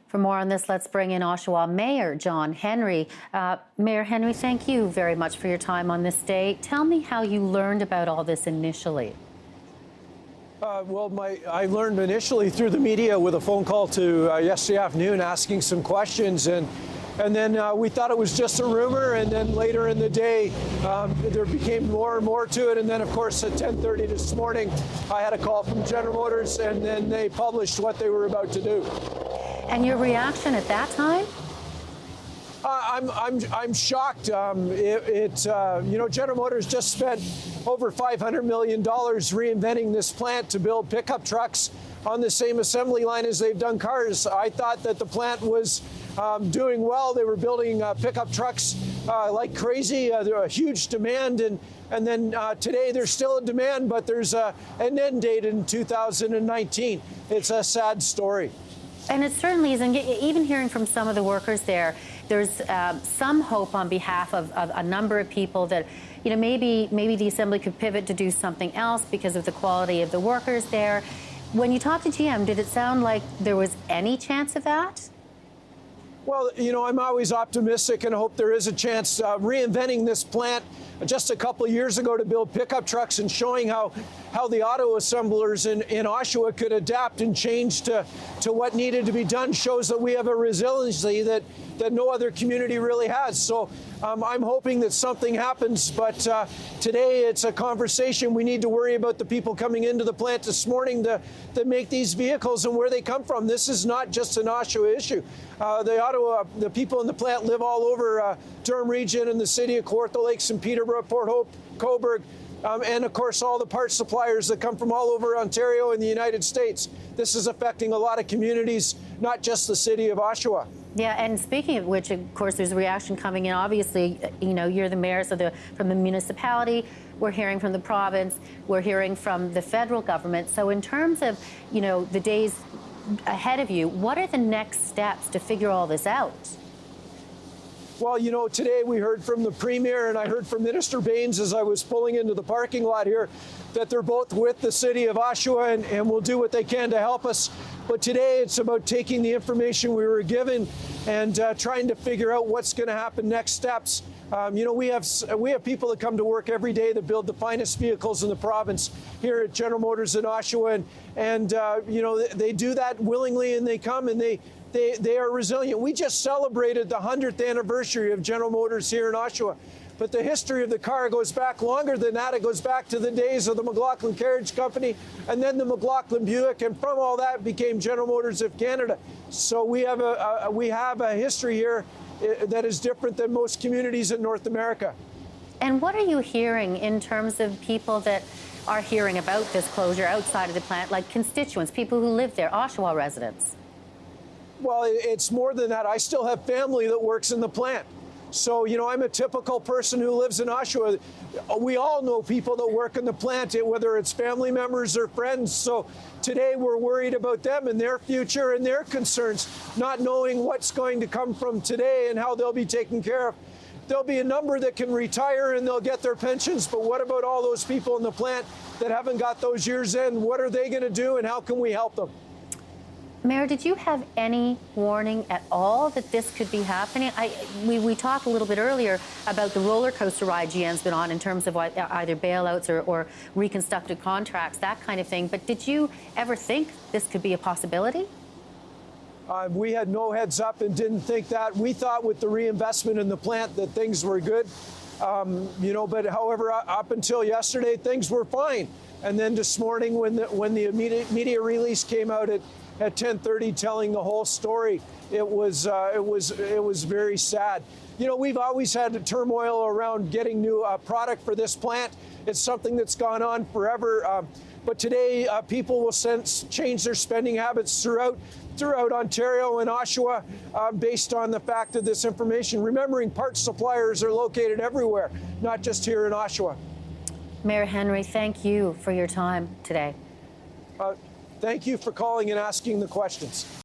For more on this, let's bring in Oshawa Mayor John Henry. Mayor Henry, thank you very much for your time on this day. Tell me how you learned about all this initially. I learned initially through the media with a phone call to yesterday afternoon asking some questions, and then we thought it was just a rumor, and then later in the day there became more and more to it, and then of course at 10:30 this morning I had a call from General Motors, and then they published what they were about to do. And your reaction at that time? I'm shocked. General Motors just spent over $500 million reinventing this plant to build pickup trucks on the same assembly line as they've done cars. I thought that the plant was doing well. They were building pickup trucks like crazy. There's a huge demand, and then today there's still a demand, but there's an end date in 2019. It's a sad story. And it certainly is. And even hearing from some of the workers there, there's some hope on behalf of a number of people that, you know, maybe the assembly could pivot to do something else because of the quality of the workers there. When you talked to GM, did it sound like there was any chance of that? Well, you know, I'm always optimistic and hope there is a chance. Reinventing this plant just a couple of years ago to build pickup trucks and showing how the auto assemblers in Oshawa could adapt and change to what needed to be done shows that we have a resiliency that no other community really has. So I'm hoping that something happens, but today it's a conversation. We need to worry about the people coming into the plant this morning that make these vehicles and where they come from. This is not just an Oshawa issue. The people in the plant live all over Durham region and the city of Kawartha Lakes and Peterborough, Port Hope, Cobourg, and of course all the parts suppliers that come from all over Ontario and the United States. This is affecting a lot of communities, not just the city of Oshawa. Yeah, and speaking of which, of course, there's a reaction coming in. Obviously, you know, you're the mayor, so from the municipality, we're hearing from the province, we're hearing from the federal government. So in terms of, you know, the days ahead of you, what are the next steps to figure all this out? Well, you know, today we heard from the Premier and I heard from Minister Baines as I was pulling into the parking lot here that they're both with the city of Oshawa and will do what they can to help us. But today it's about taking the information we were given and trying to figure out what's going to happen next steps. You know, we have people that come to work every day that build the finest vehicles in the province here at General Motors in Oshawa, and you know, they do that willingly, and they come and they are resilient. We just celebrated the 100th anniversary of General Motors here in Oshawa, but the history of the car goes back longer than that. It goes back to the days of the McLaughlin Carriage Company and then the McLaughlin Buick, and from all that became General Motors of Canada. So we have a history here that is different than most communities in North America. And what are you hearing in terms of people that are hearing about this closure outside of the plant, like constituents, people who live there, Oshawa residents? Well, it's more than that. I still have family that works in the plant. So, you know, I'm a typical person who lives in Oshawa. We all know people that work in the plant, whether it's family members or friends. So today we're worried about them and their future and their concerns, not knowing what's going to come from today and how they'll be taken care of. There'll be a number that can retire and they'll get their pensions, but what about all those people in the plant that haven't got those years in? What are they going to do and how can we help them? Mayor, did you have any warning at all that this could be happening? We talked a little bit earlier about the roller coaster ride GM's been on in terms of either bailouts or reconstructed contracts, that kind of thing. But did you ever think this could be a possibility? We had no heads up and didn't think that. We thought with the reinvestment in the plant that things were good. You know, but however, up until yesterday, things were fine. And then this morning when the media release came out at 10:30 telling the whole story, it was very sad. You know, we've always had turmoil around getting new product for this plant. It's something that's gone on forever. But today, people will change their spending habits throughout Ontario and Oshawa based on the fact of this information. Remembering parts suppliers are located everywhere, not just here in Oshawa. Mayor Henry, thank you for your time today. Thank you for calling and asking the questions.